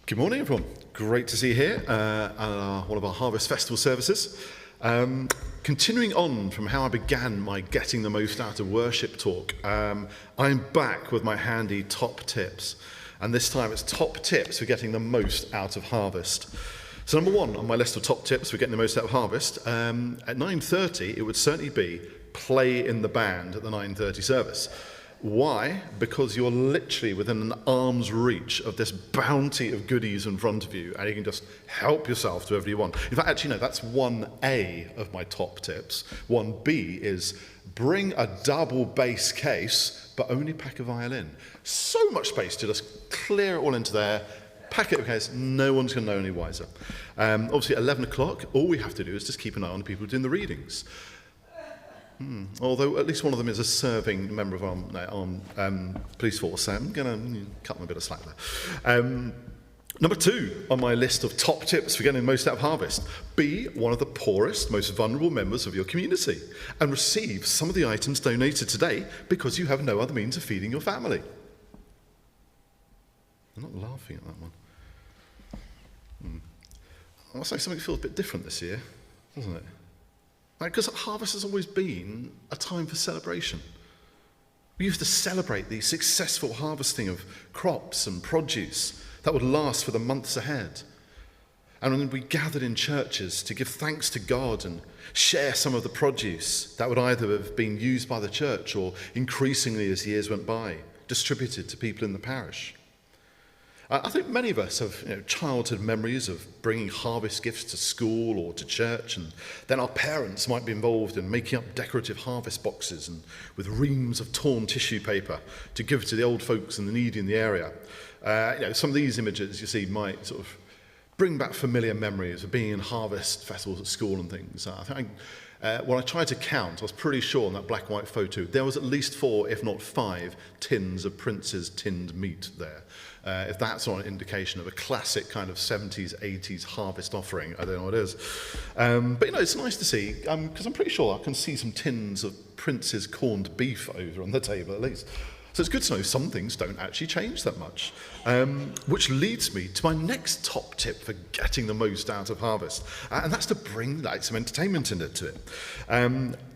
Good morning, everyone. Great to see you here at one of our Harvest Festival services. Continuing on from how I began my Getting the Most Out of Worship talk, I'm back with my handy top tips. And this time it's top tips for getting the most out of harvest. So number one on my list of top tips for getting the most out of harvest, at 9:30 it would certainly be play in the band at the 9:30 service. Why? Because you're literally within an arm's reach of this bounty of goodies in front of you, and you can just help yourself to whatever you want. In fact, actually, no, that's 1A of my top tips. 1B is bring a double bass case, but only pack a violin. So much space to just clear it all into there, pack it in case, no one's going to know any wiser. Obviously, at 11 o'clock, all we have to do is just keep an eye on the people doing the readings. Although at least one of them is a serving member of our police force, so I'm going to cut them a bit of slack there. Number two on my list of top tips for getting the most out of harvest, be one of the poorest, most vulnerable members of your community and receive some of the items donated today because you have no other means of feeding your family. I'm not laughing at that one. I must say something feels a bit different this year, doesn't it? Because harvest has always been a time for celebration. We used to celebrate the successful harvesting of crops and produce that would last for the months ahead. And when we gathered in churches to give thanks to God and share some of the produce that would either have been used by the church or increasingly as years went by, distributed to people in the parish. I think many of us have childhood memories of bringing harvest gifts to school or to church, and then our parents might be involved in making up decorative harvest boxes and with reams of torn tissue paper to give to the old folks and the needy in the area. Some of these images you see might sort of bring back familiar memories of being in harvest festivals at school and things. I think when I tried to count, I was pretty sure in that black and white photo there was at least 4, if not 5, tins of Prince's tinned meat there. If that's not an indication of a classic kind of 70s, 80s harvest offering, I don't know what it is. But it's nice to see, because I'm pretty sure I can see some tins of Prince's corned beef over on the table at least. So it's good to know some things don't actually change that much. Which leads me to my next top tip for getting the most out of harvest. And that's to bring some entertainment into it.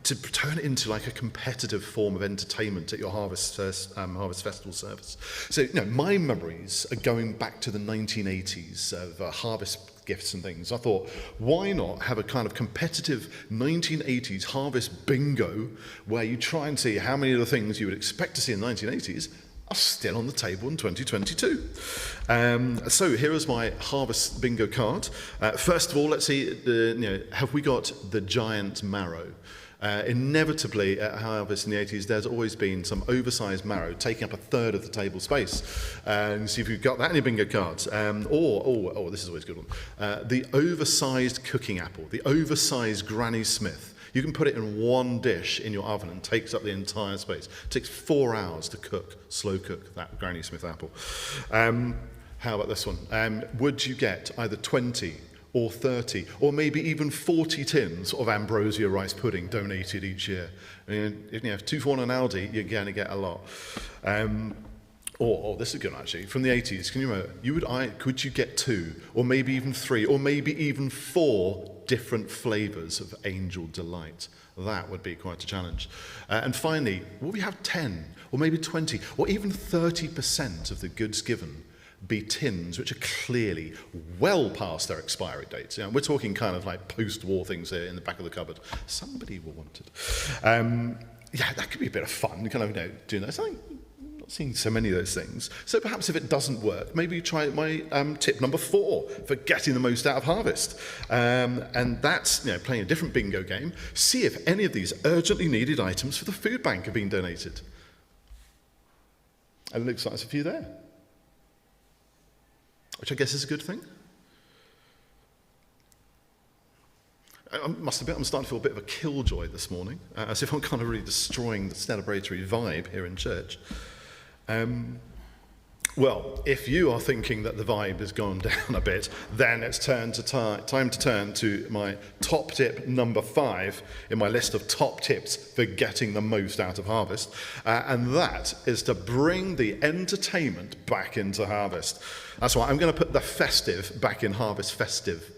To turn it into like a competitive form of entertainment at your Harvest Festival service. So, my memories are going back to the 1980s of harvest gifts and things. I thought, why not have a kind of competitive 1980s harvest bingo where you try and see how many of the things you would expect to see in the 1980s are still on the table in 2022. So here is my harvest bingo card. First of all, let's see, have we got the giant marrow? Inevitably at harvest in the 80s, there's always been some oversized marrow taking up a third of the table space. And see if you've got that in your bingo cards. Or this is always a good one. The oversized cooking apple, the oversized Granny Smith. You can put it in one dish in your oven and takes up the entire space. It takes 4 hours to cook, slow cook that Granny Smith apple. How about this one? Would you get either 20 or 30, or maybe even 40 tins of ambrosia rice pudding donated each year? If you have 2 for 1 on Aldi, you're going to get a lot. Or this is good actually, from the 80s, can you remember, could you get 2, or maybe even 3, or maybe even 4 different flavours of Angel Delight? That would be quite a challenge. And finally, will we have 10, or maybe 20, or even 30% of the goods given be tins which are clearly well past their expiry dates? We're talking kind of like post-war things here in the back of the cupboard. Somebody will want it. That could be a bit of fun, kind of doing that. I'm not seeing so many of those things. So perhaps if it doesn't work, maybe you try my tip number 4 for getting the most out of harvest. And that's playing a different bingo game. See if any of these urgently needed items for the food bank have been donated. And it looks like there's a few there, which I guess is a good thing. I must admit, I'm starting to feel a bit of a killjoy this morning, as if I'm kind of really destroying the celebratory vibe here in church. Well, if you are thinking that the vibe has gone down a bit, then it's time to turn to my top tip number 5 in my list of top tips for getting the most out of harvest. And that is to bring the entertainment back into harvest. That's why I'm going to put the festive back in harvest festive.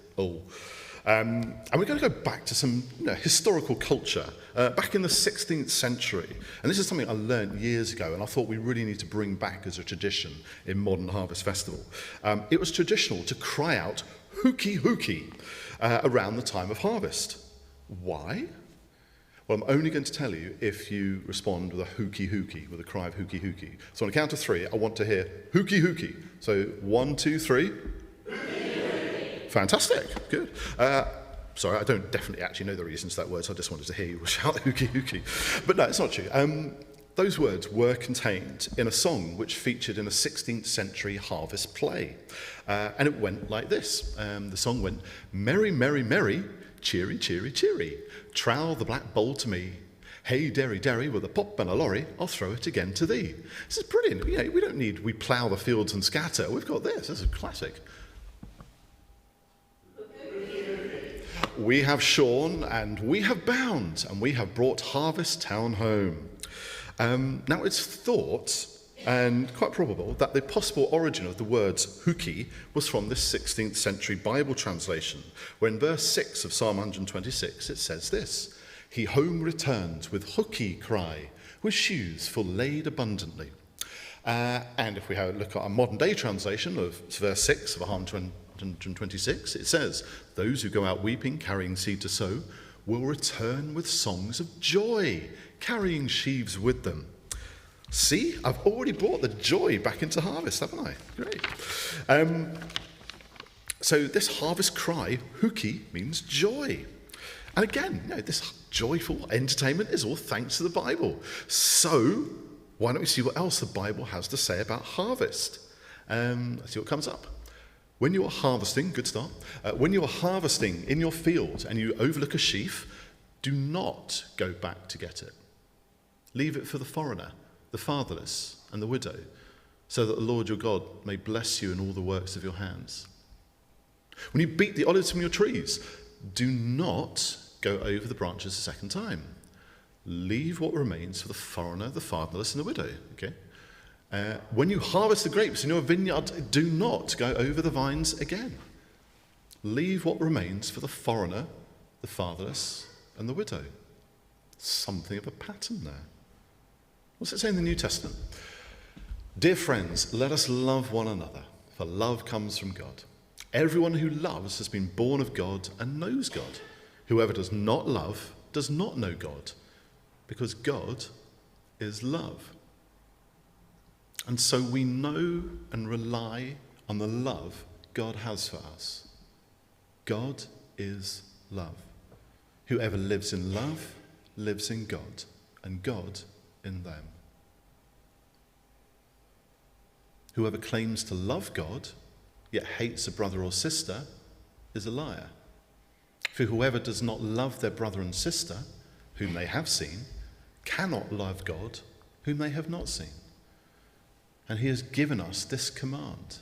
And we're going to go back to some historical culture, back in the 16th century. And this is something I learned years ago, and I thought we really need to bring back as a tradition in modern Harvest Festival. It was traditional to cry out, "Hooky, hooky," around the time of harvest. Why? Well, I'm only going to tell you if you respond with a hooky, hooky, with a cry of hooky, hooky. So on a count of 3, I want to hear hooky, hooky. So 1, 2, 3. Fantastic, good. Sorry, I don't definitely actually know the reasons for that word, so I just wanted to hear you shout hooky hooky. But no, it's not true. Those words were contained in a song which featured in a 16th century harvest play. And it went like this. The song went, "Merry, merry, merry, cheery, cheery, cheery, trowel the black bowl to me. Hey, derry, derry, with a pop and a lorry, I'll throw it again to thee." This is brilliant. We don't need "we plough the fields and scatter." We've got this. This is classic. "We have shorn, and we have bound, and we have brought harvest town home." Now, it's thought, and quite probable, that the possible origin of the words hooky was from this 16th century Bible translation, where in verse 6 of Psalm 126 it says this: "He home returns with hooky cry, with shoes full laid abundantly." And if we have a look at our modern day translation of verse 6 of 126, it says, "Those who go out weeping, carrying seed to sow, will return with songs of joy, carrying sheaves with them." See, I've already brought the joy back into harvest, haven't I? Great. So this harvest cry, hooky, means joy. And again, this joyful entertainment is all thanks to the Bible. So why don't we see what else the Bible has to say about harvest? Let's see what comes up. When you are harvesting, good start. When you are harvesting in your field and you overlook a sheaf, do not go back to get it. Leave it for the foreigner, the fatherless, and the widow, so that the Lord your God may bless you in all the works of your hands. When you beat the olives from your trees, do not go over the branches a second time. Leave what remains for the foreigner, the fatherless, and the widow. Okay. When you harvest the grapes in your vineyard, do not go over the vines again. Leave what remains for the foreigner, the fatherless, and the widow. Something of a pattern there. What's it say in the New Testament? "Dear friends, let us love one another, for love comes from God. Everyone who loves has been born of God and knows God. Whoever does not love does not know God, because God is love." And so we know and rely on the love God has for us. God is love. Whoever lives in love lives in God, and God in them. Whoever claims to love God, yet hates a brother or sister, is a liar. For whoever does not love their brother and sister, whom they have seen, cannot love God, whom they have not seen. And he has given us this command: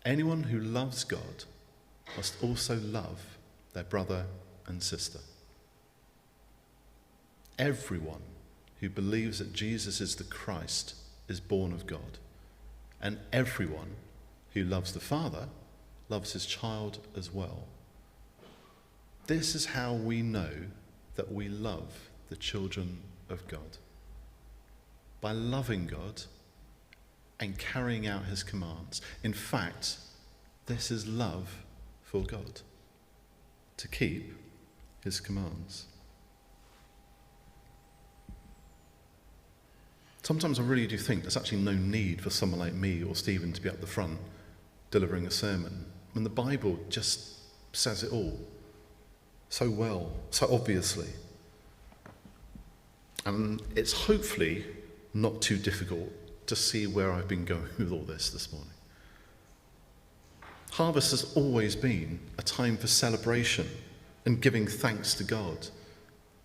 anyone who loves God must also love their brother and sister. Everyone who believes that Jesus is the Christ is born of God, and everyone who loves the Father loves his child as well. This is how we know that we love the children of God: by loving God and carrying out his commands. In fact, this is love for God, to keep his commands. Sometimes I really do think there's actually no need for someone like me or Stephen to be up the front delivering a sermon, when the Bible just says it all so well, so obviously. And it's hopefully not too difficult to see where I've been going with all this morning. Harvest has always been a time for celebration and giving thanks to God.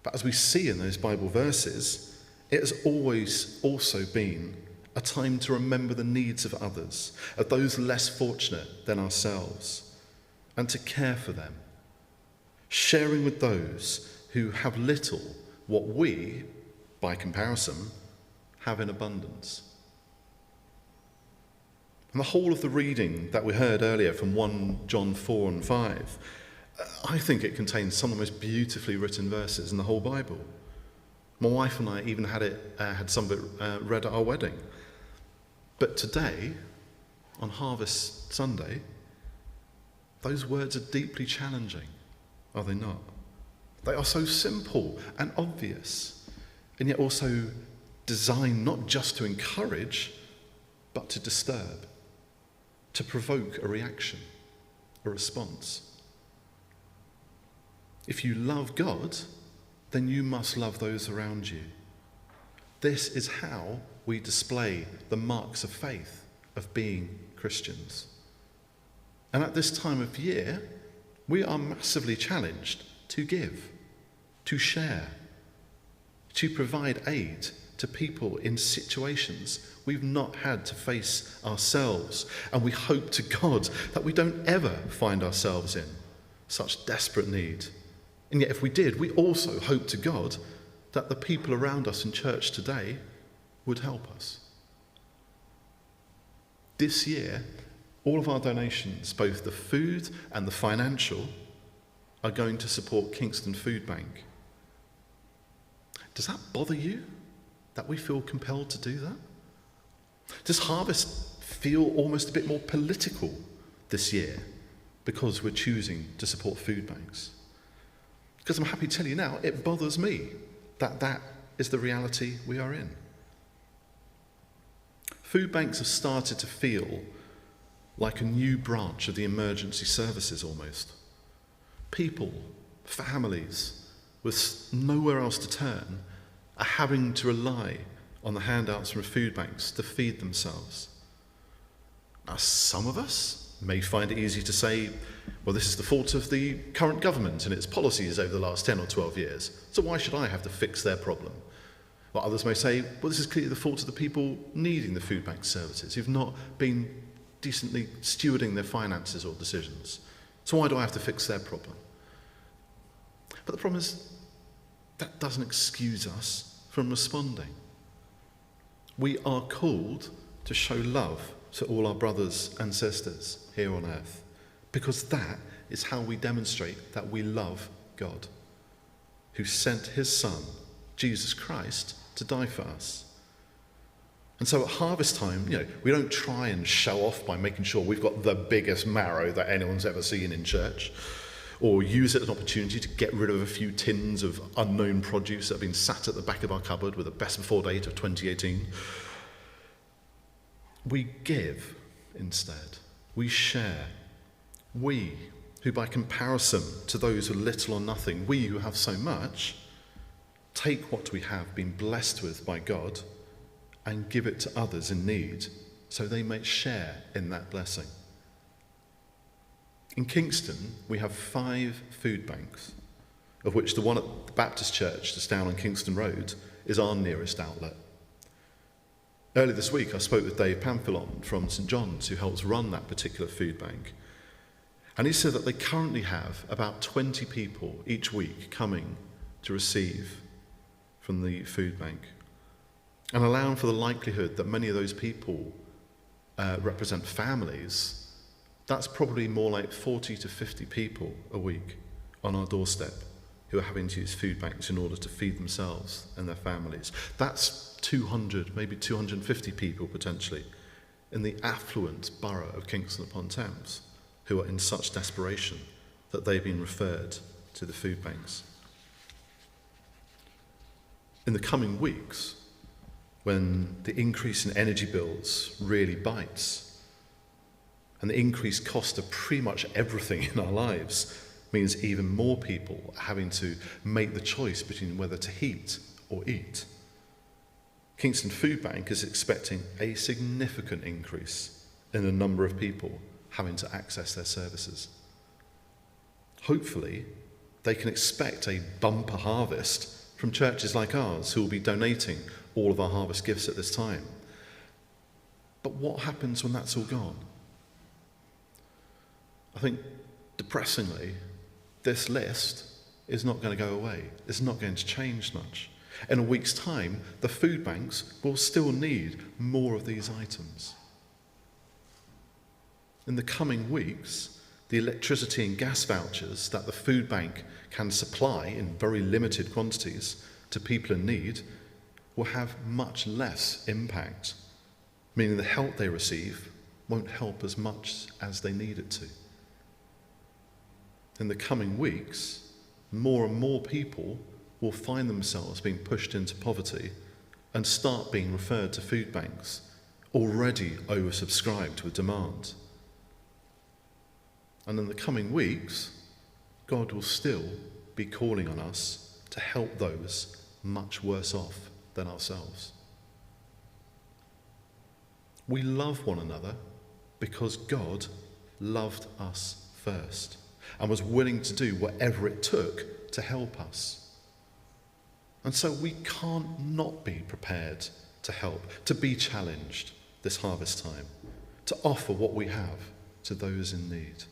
But as we see in those Bible verses, it has always also been a time to remember the needs of others, of those less fortunate than ourselves, and to care for them, sharing with those who have little what we, by comparison, have in abundance. And the whole of the reading that we heard earlier from 1 John 4 and 5, I think it contains some of the most beautifully written verses in the whole Bible. My wife and I even had some of it read at our wedding. But today, on Harvest Sunday, those words are deeply challenging, are they not? They are so simple and obvious, and yet also designed not just to encourage, but to disturb, to provoke a reaction, a response. If you love God, then you must love those around you. This is how we display the marks of faith, of being Christians. And at this time of year, we are massively challenged to give, to share, to provide aid to people in situations we've not had to face ourselves. And we hope to God that we don't ever find ourselves in such desperate need. And yet if we did, we also hope to God that the people around us in church today would help us. This year, all of our donations, both the food and the financial, are going to support Kingston Food Bank. Does that bother you, that we feel compelled to do that? Does Harvest feel almost a bit more political this year because we're choosing to support food banks? Because I'm happy to tell you now, it bothers me that that is the reality we are in. Food banks have started to feel like a new branch of the emergency services almost. People, families, with nowhere else to turn, are having to rely on the handouts from food banks to feed themselves. Now, some of us may find it easy to say, well, this is the fault of the current government and its policies over the last 10 or 12 years, so why should I have to fix their problem? While others may say, well, this is clearly the fault of the people needing the food bank services, who've not been decently stewarding their finances or decisions. So why do I have to fix their problem? But the problem is, that doesn't excuse us from responding. We are called to show love to all our brothers and sisters here on earth, because that is how we demonstrate that we love God, who sent his Son, Jesus Christ, to die for us. And so at harvest time, we don't try and show off by making sure we've got the biggest marrow that anyone's ever seen in church, or use it as an opportunity to get rid of a few tins of unknown produce that have been sat at the back of our cupboard with a best before date of 2018. We give instead. We share. We, who by comparison to those with little or nothing, we who have so much, take what we have been blessed with by God and give it to others in need so they may share in that blessing. In Kingston, we have 5 food banks, of which the one at the Baptist Church just down on Kingston Road is our nearest outlet. Earlier this week, I spoke with Dave Pamphilon from St John's, who helps run that particular food bank. And he said that they currently have about 20 people each week coming to receive from the food bank. And allowing for the likelihood that many of those people represent families, that's probably more like 40 to 50 people a week on our doorstep who are having to use food banks in order to feed themselves and their families. That's 200, maybe 250 people potentially in the affluent borough of Kingston upon Thames who are in such desperation that they've been referred to the food banks. In the coming weeks, when the increase in energy bills really bites, and the increased cost of pretty much everything in our lives means even more people are having to make the choice between whether to heat or eat, Kingston Food Bank is expecting a significant increase in the number of people having to access their services. Hopefully, they can expect a bumper harvest from churches like ours who will be donating all of our harvest gifts at this time. But what happens when that's all gone? I think, depressingly, this list is not going to go away. It's not going to change much. In a week's time, the food banks will still need more of these items. In the coming weeks, the electricity and gas vouchers that the food bank can supply in very limited quantities to people in need will have much less impact, meaning the help they receive won't help as much as they need it to. In the coming weeks, more and more people will find themselves being pushed into poverty and start being referred to food banks, already oversubscribed with demand. And in the coming weeks, God will still be calling on us to help those much worse off than ourselves. We love one another because God loved us first and was willing to do whatever it took to help us. And so we can't not be prepared to help, to be challenged this harvest time, to offer what we have to those in need.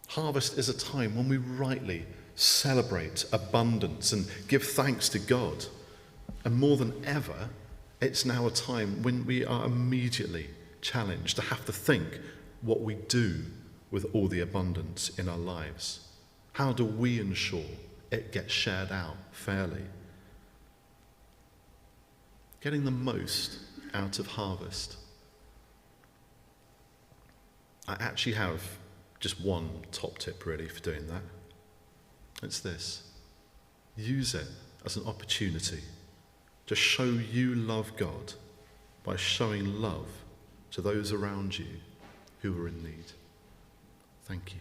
Harvest is a time when we rightly celebrate abundance and give thanks to God. And more than ever, it's now a time when we are immediately challenged to have to think what we do with all the abundance in our lives. How do we ensure it gets shared out fairly? Getting the most out of harvest. I actually have just one top tip really for doing that. It's this: use it as an opportunity to show you love God by showing love to those around you who are in need. Thank you.